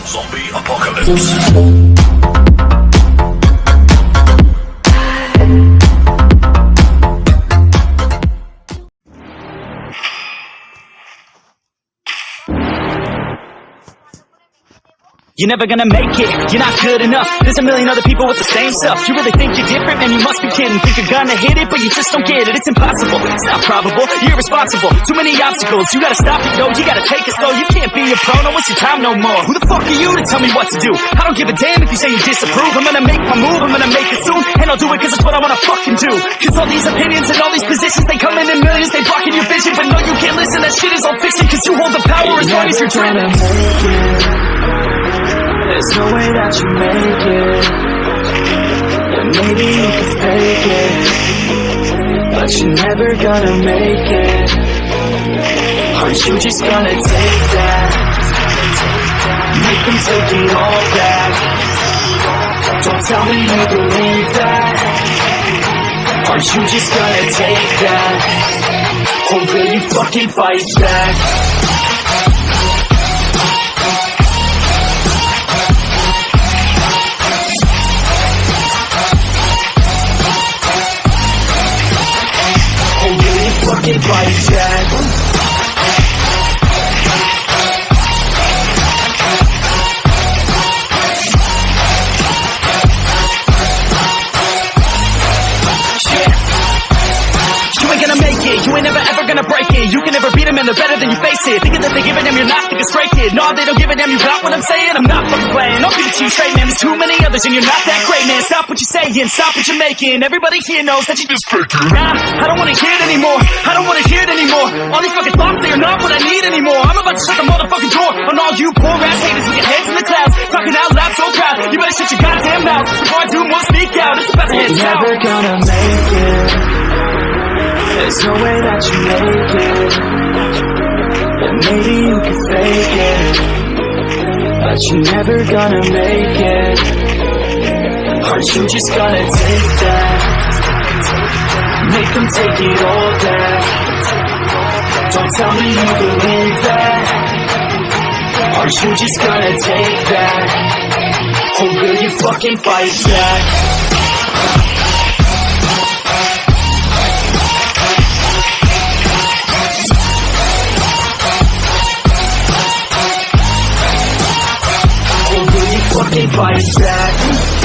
Zombie Apocalypse. You're never gonna make it, you're not good enough. There's a million other people with the same stuff. You really think you're different? Man, you must be kidding. Think you're gonna hit it, but you just don't get it. It's impossible, it's not probable, you're irresponsible. Too many obstacles, you gotta stop it, yo. You gotta take it slow, you can't be a pro, no, it's your time no more. Who the fuck are you to tell me what to do? I don't give a damn if you say you disapprove. I'm gonna make my move, I'm gonna make it soon. And I'll do it cause it's what I wanna fucking do. Cause all these opinions and all these positions, they come in millions, they blocking your vision. But no, you can't listen, that shit is all fiction. Cause you hold the power as long as you're dreaming. There's no way that you make it. And maybe you can fake it, but you're never gonna make it. Aren't you just gonna take that? Make them take it all back. Don't tell me you believe that. Aren't you just gonna take that? Or will you fucking fight back? Fucking fight back. You ain't gonna make it, you ain't never ever gonna break it. You can never beat them and they're better than you face it. Thinking that they give a damn, you're not thinking straight, kid. No, they don't give a damn, you got what I'm saying? I'm not fucking playing, I'll give it to you straight, man. There's too many others and you're not that great, man. Stop what you're saying, stop what you're making. Everybody here knows that you just faking. Nah, I don't wanna hear it anymore, I don't wanna hear it anymore. All these fucking thoughts, they are not what I need anymore. I'm about to shut the motherfucking door on all you poor ass haters with your heads in the clouds. Talking out loud so proud, you better shut your goddamn mouth before I do more speak out. It's about to head south. You're never gonna make it. There's no way that you make it. And maybe you can fake it, but you're never gonna make it. Aren't you just gonna take that? Make them take it all back. Don't tell me you believe that. Aren't you just gonna take that? Or will you fucking fight back? Fucking fight back.